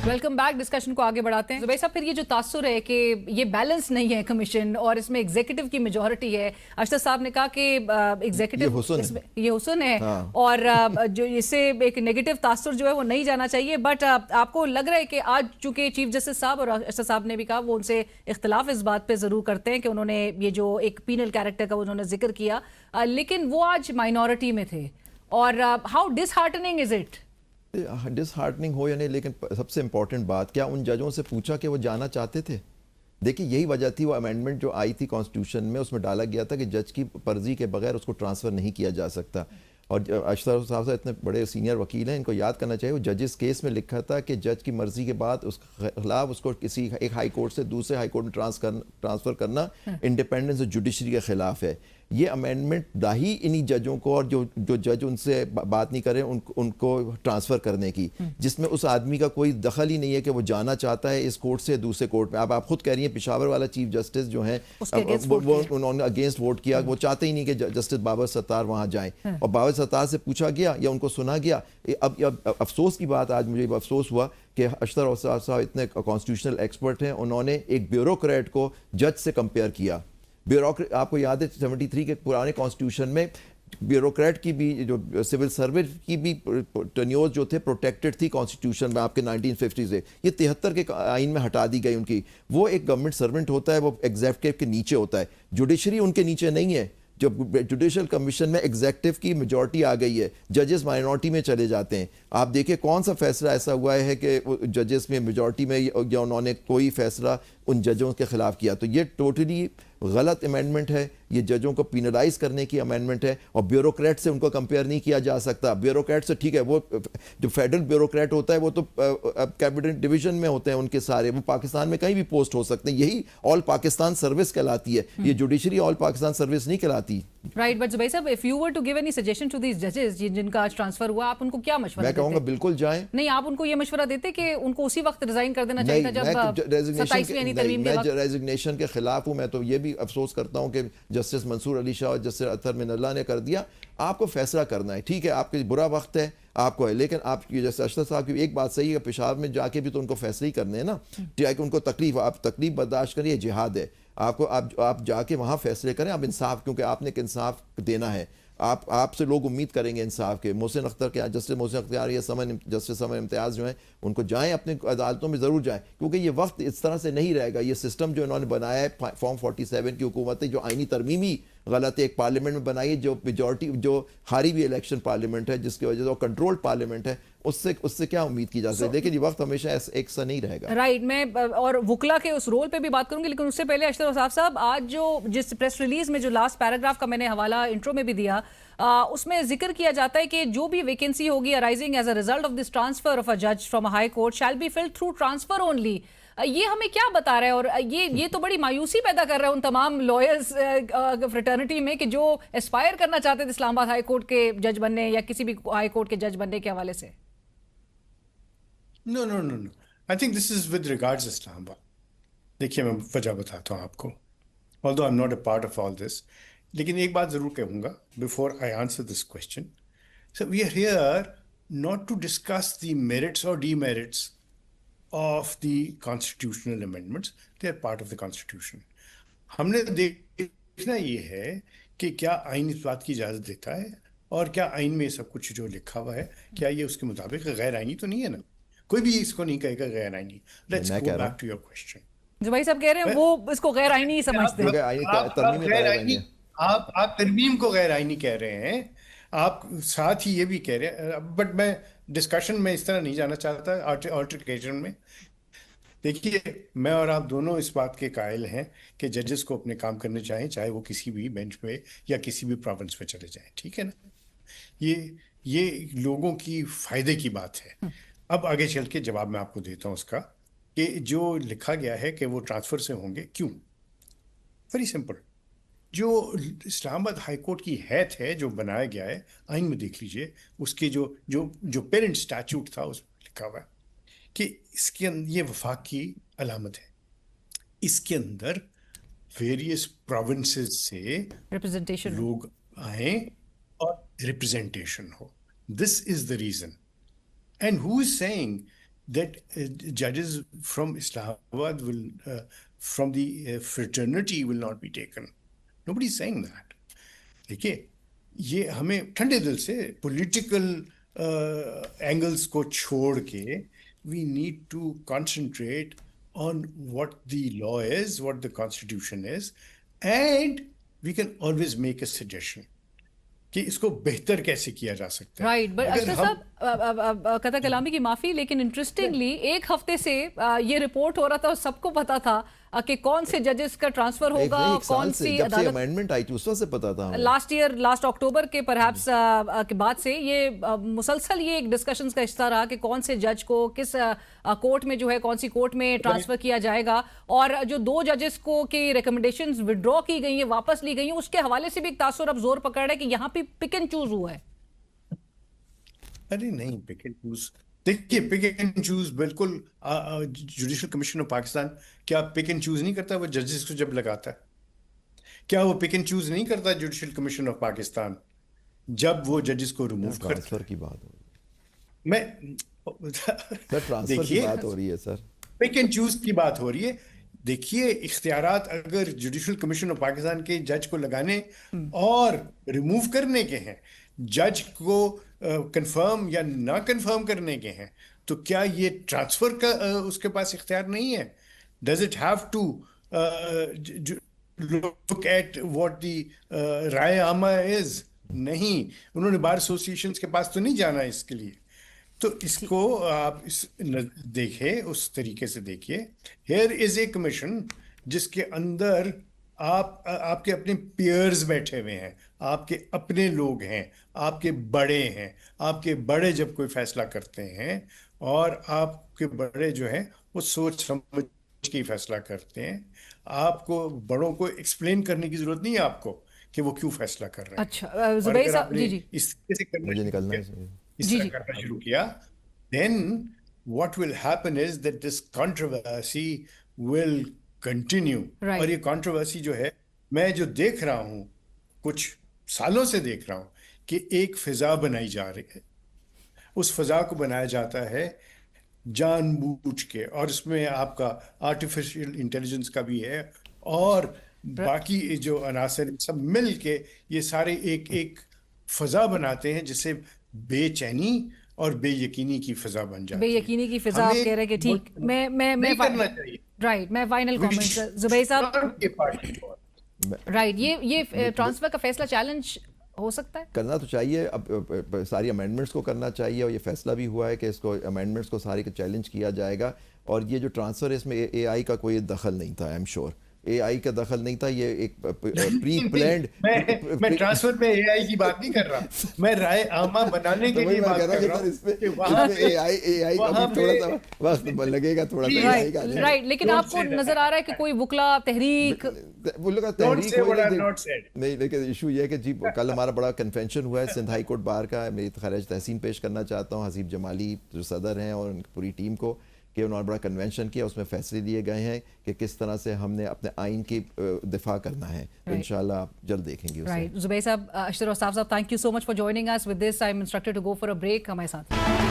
Welcome back. Discussion को आगे बढ़ाते हैं। जुबैर साहब, फिर ये जो तासुर है कि ये बैलेंस नहीं है कमीशन और इसमें एग्जीक्यूटिव की मेजॉरिटी है, अशरफ साहब ने कहा कि एग्जीक्यूटिव ये हुसन है हाँ। और जो इससे एक नेगेटिव तासुर जो है वो नहीं जाना चाहिए। बट आपको लग रहा है कि आज चूंकि चीफ जस्टिस साहब और अशरफ साहब ने भी कहा, वो उनसे इख्तलाफ इस बात पे ज़रूर करते हैं कि उन्होंने ये जो एक पीनल कैरेक्टर का उन्होंने जिक्र किया, लेकिन वो आज माइनॉरिटी में थे। और how disheartening is it? Disheartening हो या नहीं, लेकिन सबसे इंपॉर्टेंट बात, क्या उन जजों से पूछा कि वो जाना चाहते थे? देखिए, यही वजह थी वो अमेंडमेंट जो आई थी कॉन्स्टिट्यूशन में, उसमें डाला गया था कि जज की मर्जी के बगैर उसको ट्रांसफ़र नहीं किया जा सकता। और अशरफ साहब इतने बड़े सीनियर वकील हैं, इनको याद करना चाहिए, वो जजेस केस में लिखा था कि जज की मर्जी के बाद उसके खिलाफ उसको किसी एक हाई कोर्ट से दूसरे हाई कोर्ट में ट्रांसफ़र करना इंडिपेंडेंस ऑफ जुडिशरी के ख़िलाफ़ है। ये अमेंडमेंट दाही इन्हीं जजों को, और जो जज उनसे बात नहीं करें उनको ट्रांसफ़र करने की, जिसमें उस आदमी का कोई दखल ही नहीं है कि वो जाना चाहता है इस कोर्ट से दूसरे कोर्ट में। अब आप खुद कह रही हैं पेशावर वाला चीफ जस्टिस जो है वो उन्होंने अगेंस्ट वोट किया, वो चाहते ही नहीं कि जस्टिस बाबर सत्तार वहाँ जाएं, और बाबर सत्तार से पूछा गया या उनको सुना गया। अब अफसोस की बात, आज मुझे अफसोस हुआ कि अशरफ साहब इतने कॉन्स्टिट्यूशनल एक्सपर्ट हैं, उन्होंने एक ब्यूरोक्रेट को जज से कंपेयर किया। ब्यूरोक्रेट, आपको याद है 73 के पुराने कॉन्स्टिट्यूशन में ब्यूरोक्रेट की भी, जो सिविल सर्विस की भी टेन्योर जो थे प्रोटेक्टेड थी कॉन्स्टिट्यूशन में आपके 1950 से। ये 73 के आइन में हटा दी गई उनकी। वो एक गवर्नमेंट सर्वेंट होता है, वो एग्जीक्यूटिव के नीचे होता है, जुडिशरी उनके नीचे नहीं है। जब जुडिशल कमीशन में एग्जीक्यूटिव की मेजॉरिटी आ गई है, जजेस माइनॉरिटी में चले जाते हैं। आप देखिए कौन सा फैसला ऐसा हुआ है कि जजेस में मेजॉरिटी में या उन्होंने कोई फैसला उन जजों के खिलाफ किया। तो ये टोटली गलत अमेंडमेंट है, ये जजों को पिनलाइज करने की अमेंडमेंट है, और ब्यूरोक्रेट से उनको कंपेयर नहीं किया जा सकता। ब्यूरोक्रेट से ठीक है, वो जो फेडरल ब्यूरोक्रेट होता है वो तो कैबिनेट डिवीजन में होते हैं उनके सारे, वो पाकिस्तान में कहीं भी पोस्ट हो सकते हैं। यही ऑल पाकिस्तान सर्विस कहलाती है, ये जुडिशरी ऑल पाकिस्तान सर्विस नहीं कहलाती। राइट, बट जुबैर साहब, if you were to give any suggestion to these जजेस जिनका आज ट्रांसफर हुआ, आप उनको क्या मशवरा देते? मैं कहूँगा बिल्कुल जाएं। नहीं, आप उनको ये मशवरा देते कि उनको उसी वक्त रिजाइन कर देना चाहिए था जब 27वीं यानी तरमीम के वक्त? रेजिग्नेशन के खिलाफ हूँ मैं। तो ये भी अफसोस करता हूँ कि जस्टिस मंसूर अली शाह और जस्टिस अतहर मिनल्ला ने कर दिया। आपको फैसला करना है, ठीक है, आपके बुरा वक्त है आपको है, लेकिन आप जैसे अशरफ साहब की एक बात सही है, पेशावर में जाके भी तो उनको फैसले ही करने हैं ना, चाहे उनको तकलीफ, आप तकलीफ बर्दाश्त करिए, जिहाद है आपको, आप जाके वहाँ फैसले करें, आप इंसाफ, क्योंकि आपने एक इंसाफ देना है। आपसे लोग उम्मीद करेंगे इंसाफ के। मोहसिन अख्तर के, जस्टिस मोहसिन अख्तर या जस्टिस समन इम्तियाज़ जो हैं, उनको जाएं, अपने अदालतों में ज़रूर जाएं, क्योंकि ये वक्त इस तरह से नहीं रहेगा। ये सिस्टम जो इन्होंने बनाया है, फॉर्म 47 की हुकूमत है, जो आइनी तरमीमी गलत है, एक पार्लियामेंट में बनाई है जो मेजॉरिटी, जो हारी भी इलेक्शन पार्लियामेंट है, जिसकी वजह से कंट्रोल्ड पार्लियामेंट है, उससे क्या उम्मीद की जा सकती है? लेकिन ये वक्त हमेशा एक सा नहीं रहेगा। राइट, मैं और वुकला के उस रोल पे भी बात करूंगी, लेकिन उससे पहले अशरफ साहब, आज जो जिस प्रेस रिलीज में जो लास्ट पैराग्राफ का मैंने हवाला इंट्रो में भी दिया, उसमें जिक्र किया जाता है कि जो भी वैकेंसी होगी arising as a result of this transfer of a जज from a high court shall be filled through transfer only. ये हमें क्या बता रहा है? और ये तो बड़ी मायूसी पैदा कर रहा है उन तमाम लॉयर्स फ्रेटर्निटी में कि जो एस्पायर करना चाहते थे इस्लामाबाद हाई कोर्ट के जज बनने या किसी भी हाई कोर्ट के जज बनने के हवाले से। No. I think this is with regards Islamabad. देखिए, मैं वजह बताता हूँ आपको, although I'm not a part of all this, लेकिन एक बात ज़रूर कहूँगा before I answer this question. So we are here not to discuss the merits or demerits of the constitutional amendments. They are part of the constitution. हमने देखना ये है कि क्या आइन इस बात की इजाज़त देता है, और क्या आइन में सब कुछ जो लिखा हुआ है, क्या ये उसके मुताबिक गैर आइनी तो नहीं है ना? कोई भी इसको नहीं कहेगा गैर आइनी। Let's go back to your question. जो भाई साहब कह रहे हैं वो इसको गैर आइनी ही समझते हैं। आप तरमीम को गैर आइनी कह रहे हैं, आप साथ ही ये भी कह रहे हैं, बट मैं डिस्कशन में इस तरह नहीं जाना चाहता, ऑल्टरकेशन में। देखिए, मैं और आप दोनों इस बात के कायल हैं कि जजेस को अपने काम करने चाहिए, चाहे वो किसी भी बेंच पे या किसी भी प्रोविंस पे चले जाएं, ठीक है ना? ये लोगों की फायदे की बात है। अब आगे चल के जवाब मैं आपको देता हूँ उसका, कि जो लिखा गया है कि वो ट्रांसफ़र से होंगे, क्यों? Very simple. जो इस्लामाबाद हाई कोर्ट की हैत है, जो बनाया गया है, आइन में देख लीजिए, उसके जो पेरेंट स्टैट्यूट था उसमें लिखा हुआ है कि इसके अंदर ये वफाक की अलामत है, इसके अंदर वेरियस प्रोविंसेस से रिप्रेजेंटेशन लोग आए और रिप्रेजेंटेशन हो। This is the reason. And who is saying that judges from Islamabad from the fraternity will not be taken. Nobody is saying that. دیکھیے یہ ہمیں ٹھنڈے دل سے پولیٹیکل اینگلس کو چھوڑ کے we need to concentrate on what the law is, what the constitution is, and we can always make a suggestion کہ اس کو بہتر کیسے کیا جا سکتا ہے. رائٹ, بٹ اشرف صاحب قطع کلامی کی معافی, لیکن انٹرسٹنگلی ایک ہفتے سے یہ رپورٹ ہو رہا تھا اور سب کو پتا تھا کہ کون سے ججز کا ٹرانسفر ہوگا, کون سی عدالت. امینڈمنٹ آئی تھی اس وقت سے پتا تھا. لاسٹ اکتوبر کے پرہیپس کے بعد سے یہ مسلسل یہ ایک ڈسکشنز کا حصہ رہا کہ کون سے جج کو کس کورٹ میں جو ہے کون سی کورٹ میں ٹرانسفر کیا جائے گا, اور جو 2 ججز کو کی ریکمنڈیشنز وڈرا کی گئی ہیں, واپس لی گئی ہیں, اس کے حوالے سے بھی ایک تاثر اب زور پکڑ رہا ہے کہ یہاں پہ پک اینڈ چوز ہوا ہے. ارے نہیں, پک اینڈ چوز, دیکھیے پک اینڈ چوز بالکل. جوڈیشل کمیشن آف پاکستان کیا پک اینڈ چوز نہیں کرتا وہ ججز کو جب لگاتا ہے؟ کیا وہ پک اینڈ چوز نہیں کرتا جوڈیشل کمیشن آف پاکستان جب وہ ججز کو ریموو کرتا ہے؟ ٹرانسفر کی بات ہو رہی ہے. میں ٹرانسفر کی بات ہو رہی ہے سر, پک اینڈ چوز کی بات ہو رہی ہے. دیکھیے اختیارات اگر جوڈیشل کمیشن آف پاکستان کے جج کو لگانے اور ریموو کرنے کے ہیں, جج کو کنفرم یا نہ کنفرم کرنے کے ہیں, تو کیا یہ ٹرانسفر کا اس کے پاس اختیار نہیں ہے؟ Does it have to look at what the رائے عامہ از؟ نہیں, انہوں نے بار ایسوسیشنز کے پاس تو نہیں جانا اس کے لیے. تو اس کو آپ دیکھیں, اس طریقے سے دیکھیے. ہیئر از اے کمیشن جس کے اندر آپ کے اپنے پیئرز بیٹھے ہوئے ہیں, آپ کے اپنے لوگ ہیں, آپ کے بڑے ہیں. آپ کے بڑے جب کوئی فیصلہ کرتے ہیں اور آپ کے بڑے جو ہیں وہ سوچ سمجھ کے فیصلہ کرتے ہیں, آپ کو بڑوں کو ایکسپلین کرنے کی ضرورت نہیں ہے آپ کو کہ وہ کیوں فیصلہ کر رہے ہیں. اچھا زبیر صاحب, جی اس طرح سے کرنا شروع کیا, then what will happen is that this controversy will continue. اور یہ controversy جو ہے, میں جو دیکھ رہا ہوں, کچھ سالوں سے دیکھ رہا ہوں کہ ایک فضا بنائی جا رہی ہے. اس فضا کو بنایا جاتا ہے جان بوجھ کے, اور اس میں آپ کا آرٹیفیشل انٹیلیجنس کا بھی ہے, اور باقی جو عناصر سب مل کے یہ سارے ایک فضا بناتے ہیں جس سے بے چینی اور بے یقینی کی فضا بن جاتی ہے. بے یقینی کی فضا, آپ کہہ رہے ہیں کہ ٹھیک, میں کرنا چاہیے. رائٹ, میں فائنل کامنٹ زبیر صاحب, رائٹ, یہ ٹرانسفر کا فیصلہ چیلنج ہو سکتا ہے, کرنا تو چاہیے. اب ساری امینڈمنٹس کو کرنا چاہیے, اور یہ فیصلہ بھی ہوا ہے کہ اس کو امینڈمنٹس کو ساری کو چیلنج کیا جائے گا. اور یہ جو ٹرانسفر ہے اس میں اے آئی کا کوئی دخل نہیں تھا, آئی ایم شیور اے آئی کا دخل نہیں تھا. یہ ایک پری پلانڈ, میں ٹرانسفر پہ اے آئی کی بات نہیں کر رہا, میں رائے عامہ بنانے کے لیے بات کر رہا ہوں. اس میں اے آئی کا تھوڑا سا وقت لگے گا, تھوڑا سا. رائٹ, لیکن آپ کو نظر آ رہا ہے کہ کوئی وکلا تحریک نہیں, لیکن ایشو یہ ہے کہ جی کل ہمارا بڑا کنونشن ہوا ہے سندھ ہائی کورٹ بار کا. میں خراج تحسین پیش کرنا چاہتا ہوں حسیب جمالی جو صدر ہیں اور ان کی پوری ٹیم کو, کہ انہوں نے بڑا کنونشن کیا, اس میں فیصلے لیے گئے ہیں کہ کس طرح سے ہم نے اپنے آئین کی دفاع کرنا ہے. انشاءاللہ آپ جلد دیکھیں گے. رائٹ, زبیر صاحب, اشرف صاحب, thank you so much for joining us with this. I'm instructed to go for a break. ہمارے ساتھ